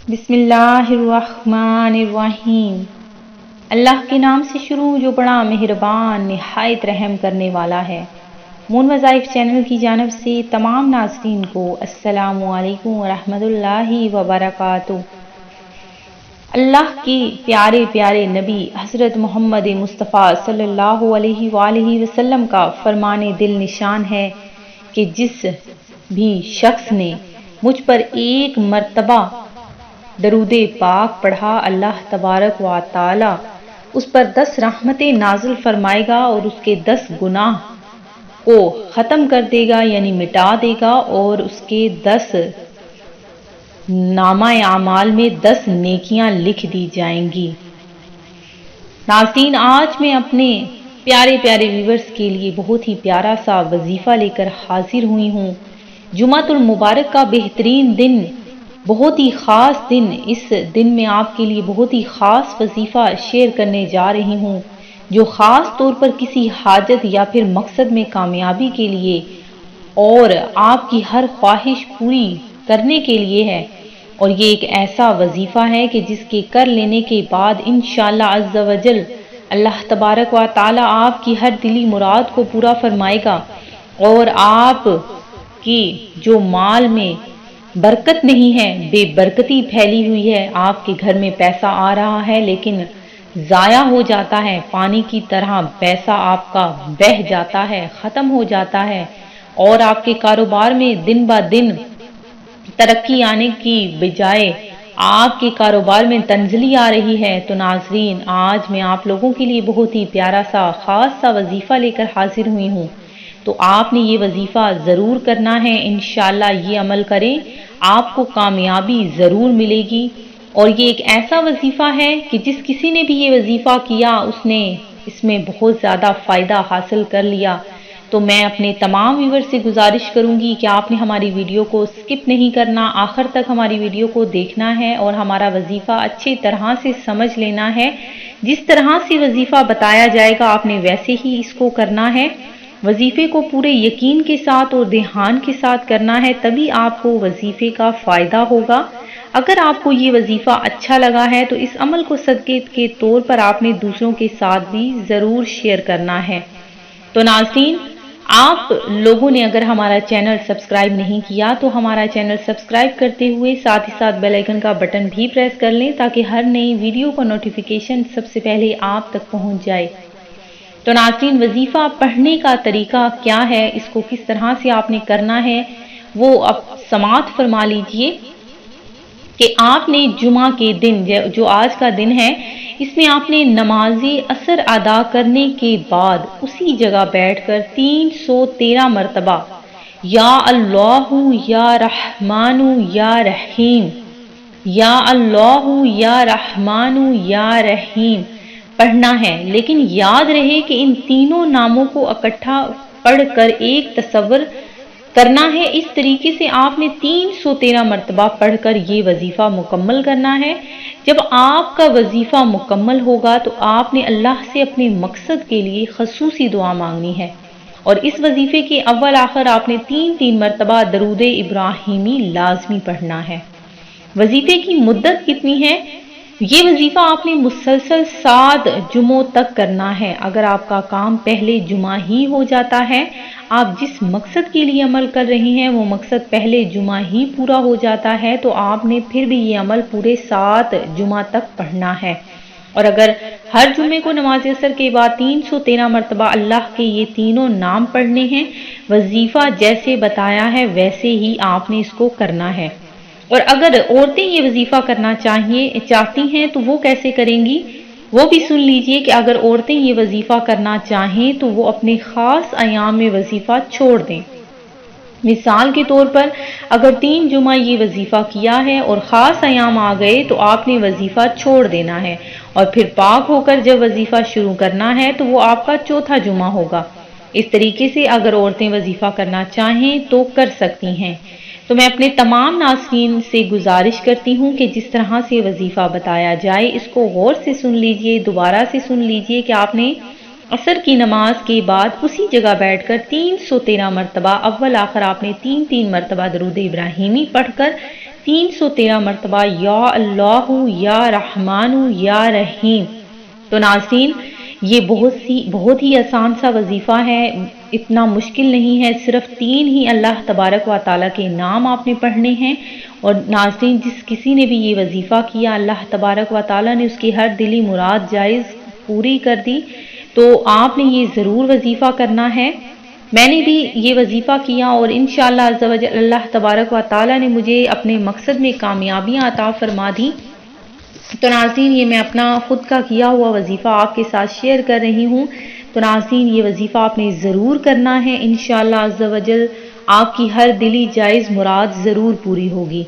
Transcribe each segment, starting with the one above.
بسم اللہ الرحمن الرحیم۔ اللہ کے نام سے شروع جو بڑا مہربان نہایت رحم کرنے والا ہے۔ مون وظائف چینل کی جانب سے تمام ناظرین کو السلام علیکم ورحمۃ اللہ وبرکاتہ۔ اللہ کے پیارے پیارے نبی حضرت محمد مصطفیٰ صلی اللہ علیہ وآلہ وسلم کا فرمان دل نشان ہے کہ جس بھی شخص نے مجھ پر ایک مرتبہ درود پاک پڑھا، اللہ تبارک و تعالی اس پر 10 رحمتیں نازل فرمائے گا اور اس کے 10 گناہ کو ختم کر دے گا، یعنی مٹا دے گا، اور اس کے 10 نامہ اعمال میں 10 نیکیاں لکھ دی جائیں گی۔ ناظرین، آج میں اپنے پیارے پیارے ویورز کے لیے بہت ہی پیارا سا وظیفہ لے کر حاضر ہوئی ہوں۔ جمعۃ المبارک کا بہترین دن، بہت ہی خاص دن، اس دن میں آپ کے لیے بہت ہی خاص وظیفہ شیئر کرنے جا رہی ہوں جو خاص طور پر کسی حاجت یا پھر مقصد میں کامیابی کے لیے اور آپ کی ہر خواہش پوری کرنے کے لیے ہے۔ اور یہ ایک ایسا وظیفہ ہے کہ جس کے کر لینے کے بعد انشاءاللہ عز و جل اللہ تبارک و تعالی آپ کی ہر دلی مراد کو پورا فرمائے گا، اور آپ کی جو مال میں برکت نہیں ہے، بے برکتی پھیلی ہوئی ہے، آپ کے گھر میں پیسہ آ رہا ہے لیکن ضائع ہو جاتا ہے، پانی کی طرح پیسہ آپ کا بہہ جاتا ہے، ختم ہو جاتا ہے، اور آپ کے کاروبار میں دن بہ دن ترقی آنے کی بجائے آپ کے کاروبار میں تنزلی آ رہی ہے، تو ناظرین آج میں آپ لوگوں کے لیے بہت ہی پیارا سا خاص سا وظیفہ لے کر حاضر ہوئی ہوں۔ تو آپ نے یہ وظیفہ ضرور کرنا ہے، انشاءاللہ یہ عمل کریں، آپ کو کامیابی ضرور ملے گی۔ اور یہ ایک ایسا وظیفہ ہے کہ جس کسی نے بھی یہ وظیفہ کیا اس نے اس میں بہت زیادہ فائدہ حاصل کر لیا۔ تو میں اپنے تمام ویور سے گزارش کروں گی کہ آپ نے ہماری ویڈیو کو سکپ نہیں کرنا، آخر تک ہماری ویڈیو کو دیکھنا ہے اور ہمارا وظیفہ اچھی طرح سے سمجھ لینا ہے۔ جس طرح سے وظیفہ بتایا جائے گا آپ نے ویسے ہی اس کو کرنا ہے۔ وظیفے کو پورے یقین کے ساتھ اور دھیان کے ساتھ کرنا ہے، تبھی آپ کو وظیفے کا فائدہ ہوگا۔ اگر آپ کو یہ وظیفہ اچھا لگا ہے تو اس عمل کو صدقے کے طور پر آپ نے دوسروں کے ساتھ بھی ضرور شیئر کرنا ہے۔ تو ناظرین، آپ لوگوں نے اگر ہمارا چینل سبسکرائب نہیں کیا تو ہمارا چینل سبسکرائب کرتے ہوئے ساتھ ہی ساتھ بیل آئیکن کا بٹن بھی پریس کر لیں تاکہ ہر نئی ویڈیو کا نوٹیفیکیشن سب سے پہلے آپ تک پہنچ جائے۔ تو ناظرین، وظیفہ پڑھنے کا طریقہ کیا ہے، اس کو کس طرح سے آپ نے کرنا ہے، وہ اب سماعت فرما لیجئے کہ آپ نے جمعہ کے دن جو آج کا دن ہے، اس میں آپ نے نماز عصر ادا کرنے کے بعد اسی جگہ بیٹھ کر 313 مرتبہ یا اللہ یا رحمان یا رحیم، یا اللہ یا رحمان یا رحیم پڑھنا ہے۔ لیکن یاد رہے کہ ان تینوں ناموں کو اکٹھا پڑھ کر ایک تصور کرنا ہے۔ اس طریقے سے آپ نے 313 مرتبہ پڑھ کر یہ وظیفہ مکمل کرنا ہے۔ جب آپ کا وظیفہ مکمل ہوگا تو آپ نے اللہ سے اپنے مقصد کے لیے خصوصی دعا مانگنی ہے، اور اس وظیفے کے اول آخر آپ نے 3 مرتبہ درود ابراہیمی لازمی پڑھنا ہے۔ وظیفے کی مدت کتنی ہے؟ یہ وظیفہ آپ نے مسلسل 7 جمعوں تک کرنا ہے۔ اگر آپ کا کام پہلے جمعہ ہی ہو جاتا ہے، آپ جس مقصد کے لیے عمل کر رہے ہیں وہ مقصد پہلے جمعہ ہی پورا ہو جاتا ہے، تو آپ نے پھر بھی یہ عمل پورے 7 جمعہ تک پڑھنا ہے۔ اور اگر ہر جمعے کو نماز عصر کے بعد 313 مرتبہ اللہ کے یہ تینوں نام پڑھنے ہیں، وظیفہ جیسے بتایا ہے ویسے ہی آپ نے اس کو کرنا ہے۔ اور اگر عورتیں یہ وظیفہ کرنا چاہتی ہیں تو وہ کیسے کریں گی، وہ بھی سن لیجئے کہ اگر عورتیں یہ وظیفہ کرنا چاہیں تو وہ اپنے خاص ایام میں وظیفہ چھوڑ دیں۔ مثال کے طور پر اگر 3 جمعہ یہ وظیفہ کیا ہے اور خاص ایام آ گئے تو آپ نے وظیفہ چھوڑ دینا ہے، اور پھر پاک ہو کر جب وظیفہ شروع کرنا ہے تو وہ آپ کا چوتھا جمعہ ہوگا۔ اس طریقے سے اگر عورتیں وظیفہ کرنا چاہیں تو کر سکتی ہیں۔ تو میں اپنے تمام ناظرین سے گزارش کرتی ہوں کہ جس طرح سے وظیفہ بتایا جائے اس کو غور سے سن لیجئے، دوبارہ سے سن لیجئے کہ آپ نے عصر کی نماز کے بعد اسی جگہ بیٹھ کر 313 مرتبہ اول آخر آپ نے 3 مرتبہ درود ابراہیمی پڑھ کر 313 مرتبہ یا اللہ یا رحمان یا رحیم۔ تو ناظرین، یہ بہت ہی آسان سا وظیفہ ہے، اتنا مشکل نہیں ہے، صرف 3 ہی اللہ تبارک و تعالیٰ کے نام آپ نے پڑھنے ہیں۔ اور ناظرین، جس کسی نے بھی یہ وظیفہ کیا، اللہ تبارک و تعالیٰ نے اس کی ہر دلی مراد جائز پوری کر دی۔ تو آپ نے یہ ضرور وظیفہ کرنا ہے۔ میں نے بھی یہ وظیفہ کیا اور انشاءاللہ عز و جل اللہ تبارک و تعالیٰ نے مجھے اپنے مقصد میں کامیابیاں عطا فرما دی۔ تو ناظرین، یہ میں اپنا خود کا کیا ہوا وظیفہ آپ کے ساتھ شیئر کر رہی ہوں۔ تو ناظرین، یہ وظیفہ آپ نے ضرور کرنا ہے، انشاءاللہ عز و جل آپ کی ہر دلی جائز مراد ضرور پوری ہوگی۔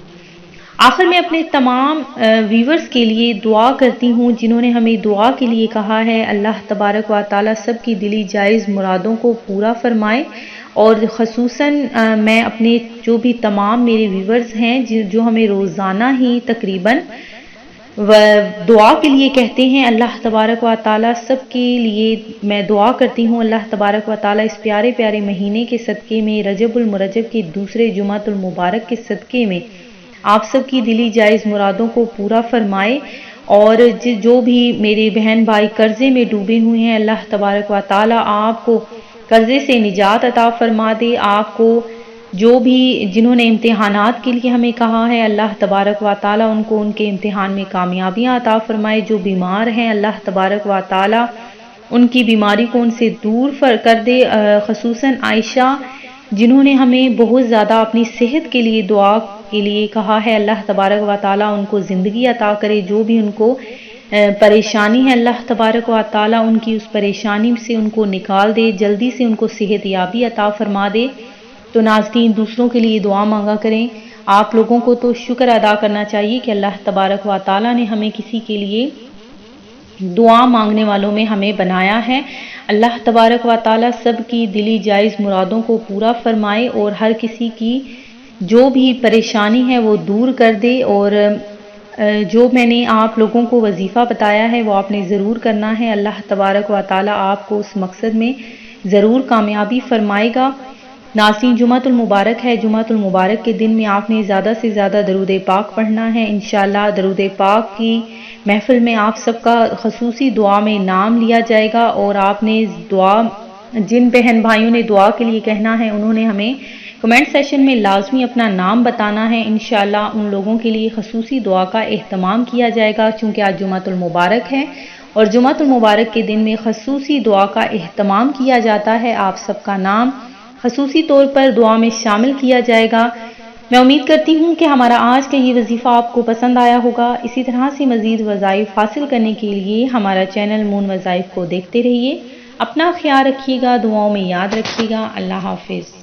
آخر میں اپنے تمام ویورز کے لیے دعا کرتی ہوں جنہوں نے ہمیں دعا کے لیے کہا ہے۔ اللہ تبارک و تعالیٰ سب کی دلی جائز مرادوں کو پورا فرمائے، اور خصوصاً میں اپنے جو بھی تمام میرے ویورز ہیں جو ہمیں روزانہ ہی تقریباً دعا کے لیے کہتے ہیں، اللہ تبارک و تعالیٰ سب کے لیے میں دعا کرتی ہوں۔ اللہ تبارک و تعالیٰ اس پیارے پیارے مہینے کے صدقے میں، رجب المرجب کے دوسرے جمعۃ المبارک کے صدقے میں آپ سب کی دلی جائز مرادوں کو پورا فرمائے، اور جو بھی میرے بہن بھائی قرضے میں ڈوبے ہوئے ہیں، اللہ تبارک و تعالیٰ آپ کو قرضے سے نجات عطا فرما دے۔ آپ کو جو بھی جنہوں نے امتحانات کے لیے ہمیں کہا ہے، اللہ تبارک و تعالیٰ ان کو ان کے امتحان میں کامیابیاں عطا فرمائے۔ جو بیمار ہیں، اللہ تبارک و تعالیٰ ان کی بیماری کو ان سے دور کر دے۔ خصوصاً عائشہ جنہوں نے ہمیں بہت زیادہ اپنی صحت کے لیے دعا کے لیے کہا ہے، اللہ تبارک و تعالیٰ ان کو زندگی عطا کرے۔ جو بھی ان کو پریشانی ہے، اللہ تبارک و تعالیٰ ان کی اس پریشانی سے ان کو نکال دے، جلدی سے ان کو صحت یابی عطا فرما دے۔ تو ناظرین، دوسروں کے لیے دعا مانگا کریں۔ آپ لوگوں کو تو شکر ادا کرنا چاہیے کہ اللہ تبارک و تعالیٰ نے ہمیں کسی کے لیے دعا مانگنے والوں میں ہمیں بنایا ہے۔ اللہ تبارک و تعالیٰ سب کی دلی جائز مرادوں کو پورا فرمائے، اور ہر کسی کی جو بھی پریشانی ہے وہ دور کر دے۔ اور جو میں نے آپ لوگوں کو وظیفہ بتایا ہے وہ آپ نے ضرور کرنا ہے۔ اللہ تبارک و تعالیٰ آپ کو اس مقصد میں ضرور کامیابی فرمائے گا۔ ناظرین، جمعۃ المبارک ہے، جمعۃ المبارک کے دن میں آپ نے زیادہ سے زیادہ درود پاک پڑھنا ہے۔ انشاءاللہ درود پاک کی محفل میں آپ سب کا خصوصی دعا میں نام لیا جائے گا، اور آپ نے دعا جن بہن بھائیوں نے دعا کے لیے کہنا ہے انہوں نے ہمیں کمنٹ سیشن میں لازمی اپنا نام بتانا ہے۔ انشاءاللہ ان لوگوں کے لیے خصوصی دعا کا اہتمام کیا جائے گا، چونکہ آج جمعۃ المبارک ہے اور جمعۃ المبارک کے دن میں خصوصی دعا کا اہتمام کیا جاتا ہے۔ آپ سب کا نام خصوصی طور پر دعا میں شامل کیا جائے گا۔ میں امید کرتی ہوں کہ ہمارا آج کا یہ وظیفہ آپ کو پسند آیا ہوگا۔ اسی طرح سے مزید وظائف حاصل کرنے کے لیے ہمارا چینل مون وظائف کو دیکھتے رہیے۔ اپنا خیال رکھیے گا، دعاؤں میں یاد رکھیے گا۔ اللہ حافظ۔